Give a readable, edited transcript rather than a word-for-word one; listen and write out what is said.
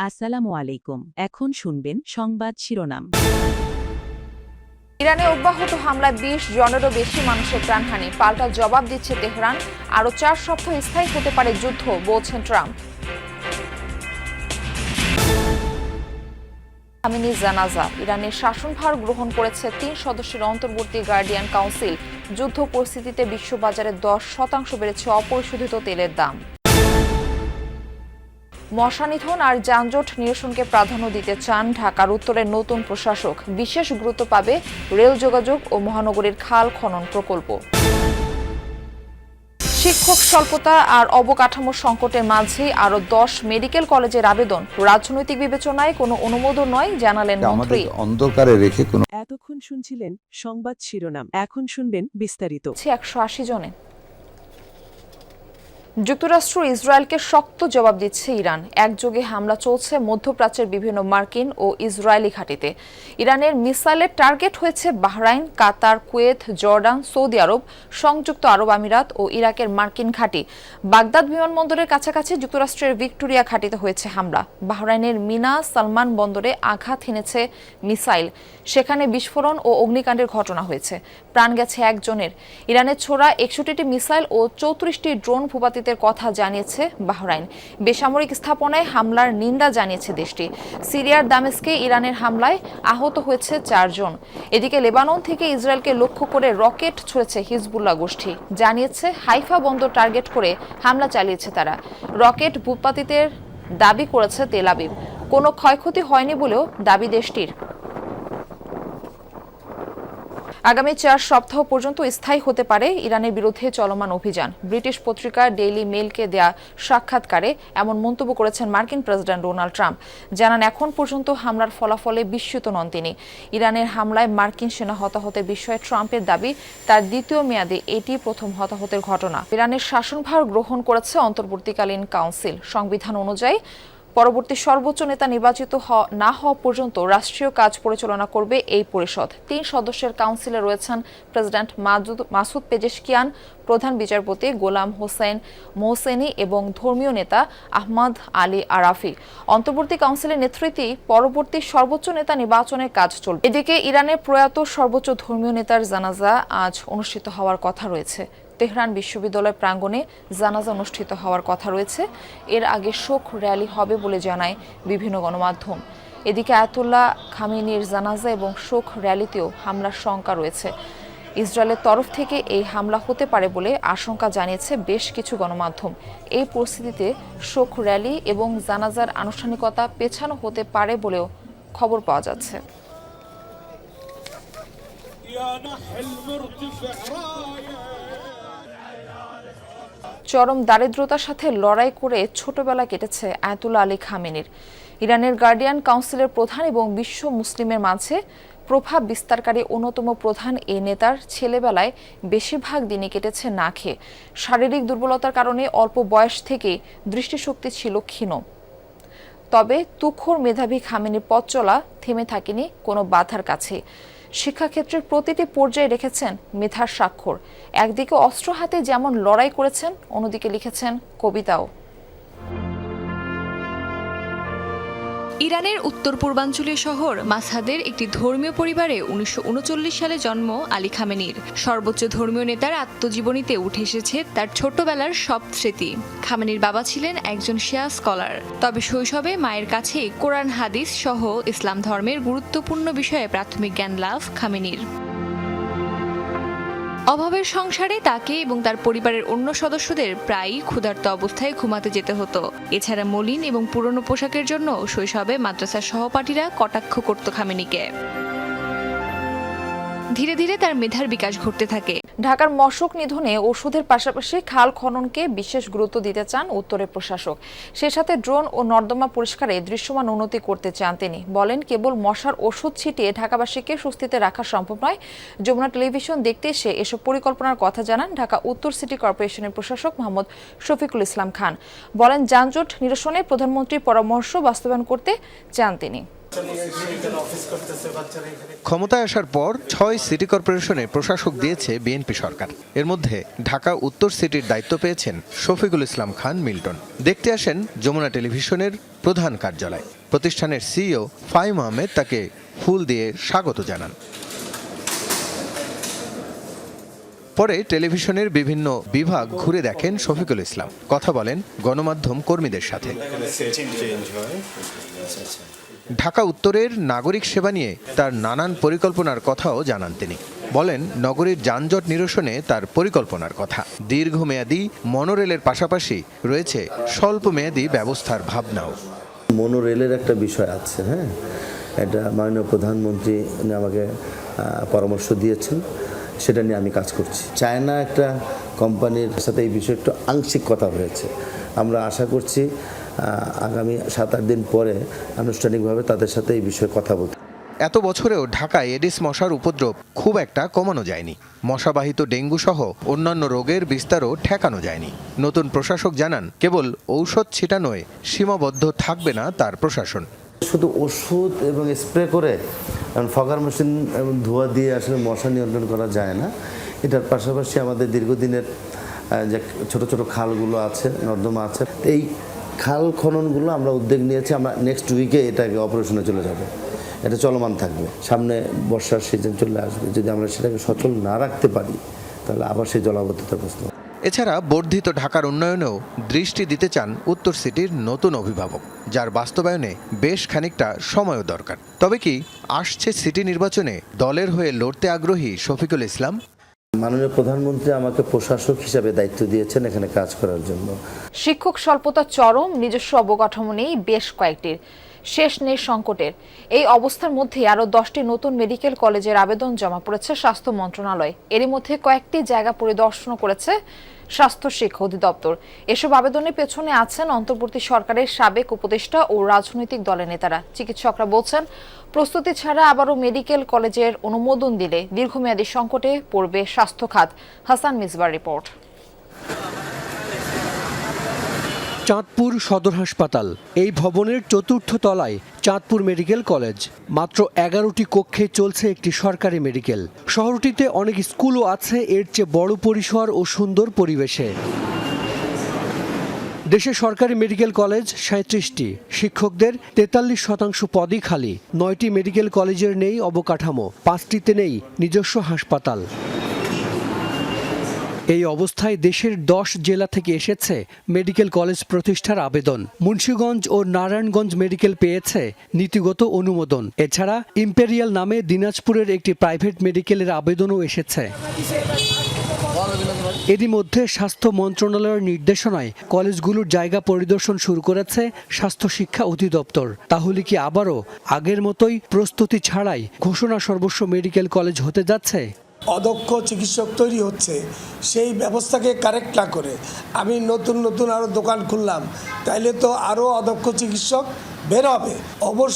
আসসালামু আলাইকুম। এখন শুনবেন সংবাদ শিরোনাম। ইরানে অব্যাহত হামলায় ২০ জনেরও বেশি মানুষের প্রাণহানি, পাল্টা জবাব দিচ্ছে তেহরান। আরও ৪ সপ্তাহ স্থায়ী হতে পারে যুদ্ধ, বলছেন ট্রাম্প। খামেনির জানাজা, ইরানের শাসনভার গ্রহণ করেছে ৩ সদস্যের অন্তর্বর্তী গার্ডিয়ান কাউন্সিল। যুদ্ধ পরিস্থিতিতে বিশ্ববাজারে ১০% বেড়েছে অপরিশোধিত তেলের দাম। মশা নিধন আর যানজট নিরসনকে প্রাধান্য দিতে চান ঢাকার উত্তরের নতুন প্রশাসক। বিশেষ গুরুত্ব পাবে রেল যোগাযোগ ও মহানগরীর খাল খনন প্রকল্প। শিক্ষক স্বল্পতা আর অবকাঠামো সংকটের মাঝে আরো ১০ মেডিকেল কলেজের আবেদন। রাজনৈতিক বিবেচনায় কোনো অনুমোদন নয়, জানালেন মন্ত্রী। অন্ধকারে রেখে কোনো এতক্ষণ শুনছিলেন সংবাদ শিরোনাম, এখন শুনবেন বিস্তারিত। ১৮০ জনে। যুক্তরাষ্ট্র ইসরায়েলকে শক্ত জবাব দিচ্ছে ইরান। একযোগে হামলা চলছে মধ্যপ্রাচ্যের বিভিন্ন মার্কিন ও ইসরায়েলি ঘাঁটিতে। ইরানের মিসাইলের টার্গেট হয়েছে বাহরাইন, কাতার, কুয়েত, জর্ডান, সৌদি আরব, সংযুক্ত আরব আমিরাত ও ইরাকের মার্কিন ঘাঁটি। বাগদাদ বিমানবন্দরের কাছাকাছি যুক্তরাষ্ট্রের ভিক্টোরিয়া ঘাঁটিতে হয়েছে হামলা। বাহরাইনের মিনা সালমান বন্দরে আঘাত হেনেছে মিসাইল, সেখানে বিস্ফোরণ ও অগ্নিকাণ্ডের ঘটনা হয়েছে। প্রাণ গেছে একজনের। ইরানের ছোড়া ৬১টি মিসাইল ও ৩৪টি ড্রোন ভূপাতিতের কথা জানিয়েছে বাহরাইন। বেসামরিক স্থাপনায় হামলার নিন্দা জানিয়েছে দেশটি। সিরিয়ার দামেস্কে ইরানের হামলায় আহত হয়েছে ৪ জন। এদিকে লেবানন থেকে ইসরায়েলকে লক্ষ্য করে রকেট ছুড়েছে হিজবুল্লাহ গোষ্ঠী। জানিয়েছে হাইফা বন্দর টার্গেট করে হামলা চালিয়েছে তারা। রকেট ভূপাতিতের দাবি করেছে তেল আবিব। কোনো ক্ষয়ক্ষতি হয়নি বলেও দাবি দেশটির। আগামী ৪ সপ্তাহ পর্যন্ত স্থায়ী হতে পারে ইরানের বিরুদ্ধে চলমান অভিযান। ব্রিটিশ পত্রিকা ডেইলি মেইলকে দেয়া সাক্ষাৎকারে এমন মন্তব্য করেছেন মার্কিন প্রেসিডেন্ট ডোনাল্ড ট্রাম্প। জানান, এখন পর্যন্ত হামলার ফলাফলে বিস্মিত নন তিনি। ইরানের হামলায় মার্কিন সেনা হতাহতের বিষয়ে ট্রাম্পের দাবি, তার দ্বিতীয় মেয়াদে এটি প্রথম হতাহতের ঘটনা। ইরানের শাসনভার গ্রহণ করেছে অন্তর্বর্তীকালীন কাউন্সিল। সংবিধান অনুযায়ী পরবর্তী সর্বোচ্চ নেতা নির্বাচিত না হওয়া পর্যন্ত রাষ্ট্রীয় কাজ পরিচালনা করবে এই পরিষদ। ৩ সদস্যের কাউন্সিলে রয়েছেন প্রেসিডেন্ট মাসুদ পেজেশকিয়ান, প্রধান বিচারপতি গোলাম হোসেন মোহসেনি এবং ধর্মীয় নেতা আহমদ আলী আরাফি। অন্তর্বর্তী কাউন্সিলের নেতৃত্বে পরবর্তী সর্বোচ্চ নেতা নির্বাচনের কাজ চলবে। এদিকে ইরানের প্রয়াত সর্বোচ্চ ধর্মীয় নেতার জানাজা আজ অনুষ্ঠিত হওয়ার কথা রয়েছে। তেহরান বিশ্ববিদ্যালয় প্রাঙ্গণে জানাজা অনুষ্ঠিত হওয়ার কথা রয়েছে। এর আগে শোক র্যালি হবে বলে জানায় বিভিন্ন গণমাধ্যম। এদিকে আয়াতুল্লাহ খামেনির জানাজা এবং শোক র্যালিতেও হামলার শঙ্কা রয়েছে। ইসরায়েলের তরফ থেকে এই হামলা হতে পারে বলে আশঙ্কা জানিয়েছে বেশ কিছু গণমাধ্যম। এই পরিস্থিতিতে শোক র্যালি এবং জানাজার আনুষ্ঠানিকতা পেছানো হতে পারে বলেও খবর পাওয়া যাচ্ছে। চরম দারিদ্রতার সাথে লড়াই করে ছোটবেলা কেটেছে আয়াতুল্লাহ আলী খামেনির। ইরানের গার্ডিয়ান কাউন্সিলের প্রধান এবং বিশ্ব মুসলিমের মাঝে প্রভাব বিস্তারকারী অন্যতম প্রধান এই নেতার ছেলেবেলায় বেশিরভাগ দিনই কেটেছে না খেয়ে। শারীরিক দুর্বলতার কারণে অল্প বয়স থেকেই দৃষ্টিশক্তি ছিল ক্ষীণ। তবে তুখোড় মেধাবী খামেনির পথ চলা থেমে থাকেনি কোনো বাধার কাছে। শিক্ষাক্ষেত্রের প্রতিটি পর্যায়ে রেখেছেন মেধার স্বাক্ষর। একদিকে অস্ত্র হাতে যেমন লড়াই করেছেন, অন্যদিকে লিখেছেন কবিতাও। ইরানের উত্তর পূর্বাঞ্চলীয় শহর মাসহাদের একটি ধর্মীয় পরিবারে ১৯৩৯ সালে জন্ম আলী খামেনির। সর্বোচ্চ ধর্মীয় নেতার আত্মজীবনীতে উঠে এসেছে তার ছোটবেলার সব স্মৃতি। খামেনির বাবা ছিলেন একজন শিয়া স্কলার, তবে শৈশবে মায়ের কাছেই কোরআন হাদিস সহ ইসলাম ধর্মের গুরুত্বপূর্ণ বিষয়ে প্রাথমিক জ্ঞান লাভ খামেনির। অভাবের সংসারে তাকে এবং তার পরিবারের অন্য সদস্যদের প্রায়ই ক্ষুধার্ত অবস্থায় ঘুমাতে যেতে হতো। এছাড়া মলিন এবং পুরনো পোশাকের জন্য শৈশবে মাদ্রাসার সহপাঠীরা কটাক্ষ করত খামেনিকে। ধীরে ধীরে তার মেধার বিকাশ ঘটতে থাকে। ঢাকার মশক নিধনে ওষুধের পাশাপাশি খাল খননকে বিশেষ গুরুত্ব দিতে চান উত্তরের প্রশাসক। সে সাথে ড্রোন ও নর্দমা পরিষ্কারে দৃশ্যমান উন্নতি করতে চান তিনি। বলেন, কেবল মশার ওষুধ ছিটিয়ে ঢাকাবাসীকে স্বস্তিতে রাখা সম্ভব নয়। যমুনা টেলিভিশন দেখতে এসে এসব পরিকল্পনার কথা জানান ঢাকা উত্তর সিটি কর্পোরেশনের প্রশাসক মোহাম্মদ শফিকুল ইসলাম খান। বলেন, যানজট নিরসনে প্রধানমন্ত্রীর পরামর্শ বাস্তবায়ন করতে চান তিনি। ক্ষমতায় আসার পর ৬ সিটি কর্পোরেশনে প্রশাসক দিয়েছে বিএনপি সরকার। এর মধ্যে ঢাকা উত্তর সিটির দায়িত্ব পেয়েছেন শফিকুল ইসলাম খান মিল্টন। দেখতে আসেন যমুনা টেলিভিশনের প্রধান কার্যালয়। প্রতিষ্ঠানের সিইও ফাহিম আহমেদ তাকে ফুল দিয়ে স্বাগত জানান। পরে টেলিভিশনের বিভিন্ন বিভাগ ঘুরে দেখেন শফিকুল ইসলাম, কথা বলেন গণমাধ্যম কর্মীদের সাথে। ঢাকা উত্তরের নাগরিক সেবা নিয়ে তার নানান পরিকল্পনার কথাও জানান তিনি। বলেন নগরীর যানজট নিরসনে তার পরিকল্পনার কথা। দীর্ঘমেয়াদী মনোরেলের পাশাপাশি রয়েছে স্বল্পমেয়াদী ব্যবস্থার ভাবনাও। মনোরেলের একটা বিষয় আছে, হ্যাঁ, এটা মাননীয় প্রধানমন্ত্রী আমাকে পরামর্শ দিয়েছেন, সেটা নিয়ে আমি কাজ করছি। চায়না একটা কোম্পানির সাথে এই বিষয়ে একটু আংশিক কথা হয়েছে। আমরা আশা করছি আগামী 7-8 দিন পরে আনুষ্ঠানিকভাবে তাদের সাথে এই বিষয়ে কথা বলতে। এত বছরেও ঢাকায় এডিস মশার উপদ্রব খুব একটা কমানো যায়নি। মশাবাহিত ডেঙ্গু সহ অন্যান্য রোগের বিস্তারও ঠেকানো যায়নি। নতুন প্রশাসক জানান, কেবল ঔষধ ছিটানোয় সীমাবদ্ধ থাকবে না তার প্রশাসন। শুধু ওষুধ এবং স্প্রে করে ফগার মেশিন এবং ধোঁয়া দিয়ে আসলে মশা নিয়ন্ত্রণ করা যায় না। এটার পাশাপাশি আমাদের দীর্ঘদিনের যে ছোট ছোট খালগুলো আছে, নর্দমা আছে, এই খাল খননগুলো আমরা উদ্যোগ নিয়েছি। আমরা নেক্সট উইকে এটাকে অপারেশনে চলে যাব। এটা চলমান থাকবে। সামনে বর্ষার সিজন চলে আসবে। যদি আমরা সেটাকে সচল না রাখতে পারি তাহলে আবার সেই জলাবদ্ধতার প্রশ্ন। এছাড়া বর্ধিত ঢাকার উন্নয়নেও দৃষ্টি দিতে চান উত্তর সিটির নতুন অভিভাবক, যার বাস্তবায়নে বেশ খানিকটা সময়ও দরকার। তবে কি আসছে সিটি নির্বাচনে দলের হয়ে লড়তে আগ্রহী শফিকুল ইসলাম? মাননীয় প্রধানমন্ত্রী আমাকে প্রশাসক হিসাবে দায়িত্ব দিয়েছেন এখানে কাজ করার জন্য। শিক্ষক স্বল্পতা চরম, নিজস্ব অবকাঠামো নেই বেশ কয়েকটির, শেষ নেই সংকটের। এই অবস্থার মধ্যে আরও 10টি নতুন মেডিকেল কলেজের আবেদন জমা পড়েছে স্বাস্থ্য মন্ত্রণালয়। এরই মধ্যে কয়েকটি জায়গা পরিদর্শন করেছে স্বাস্থ্য শিক্ষা অধিদপ্তর। এসব আবেদনের পেছনে আছেন অন্তর্বর্তী সরকারের সাবেক উপদেষ্টা ও রাজনৈতিক দলের নেতারা। চিকিৎসকরা বলছেন, প্রস্তুতি ছাড়া আবারও মেডিকেল কলেজের অনুমোদন দিলে দীর্ঘমেয়াদী সংকটে পড়বে স্বাস্থ্য খাত। হাসান মিসবার রিপোর্ট। চাঁদপুর সদর হাসপাতাল, এই ভবনের 4র্থ তলায় চাঁদপুর মেডিকেল কলেজ। মাত্র 11টি কক্ষে চলছে একটি সরকারি মেডিকেল। শহরটিতে অনেক স্কুলও আছে এর চেয়ে বড় পরিসর ও সুন্দর পরিবেশে। দেশে সরকারি মেডিকেল কলেজ 37টি, শিক্ষকদের 43% পদই খালি। 9টি মেডিকেল কলেজের নেই অবকাঠামো, 5টিতে নেই নিজস্ব হাসপাতাল। এই অবস্থায় দেশের 10 জেলা থেকে এসেছে মেডিকেল কলেজ প্রতিষ্ঠার আবেদন। মুন্সিগঞ্জ ও নারায়ণগঞ্জ মেডিকেল পেয়েছে নীতিগত অনুমোদন। এছাড়া ইম্পেরিয়াল নামে দিনাজপুরের একটি প্রাইভেট মেডিকেলের আবেদনও এসেছে। এরই মধ্যে স্বাস্থ্য মন্ত্রণালয়ের নির্দেশনায় কলেজগুলোর জায়গা পরিদর্শন শুরু করেছে স্বাস্থ্য শিক্ষা অধিদপ্তর। তাহলে কি আবারও আগের মতোই প্রস্তুতি ছাড়াই ঘোষণা সর্বস্ব মেডিকেল কলেজ হতে যাচ্ছে? অদক্ষ চিকিৎসক তৈরি হচ্ছে, সেই ব্যবস্থাকে কারেক্ট না করে আমি নতুন আরও দোকান খুললাম, তাইলে তো আরও অদক্ষ চিকিৎসক বের হবে। অবশ্য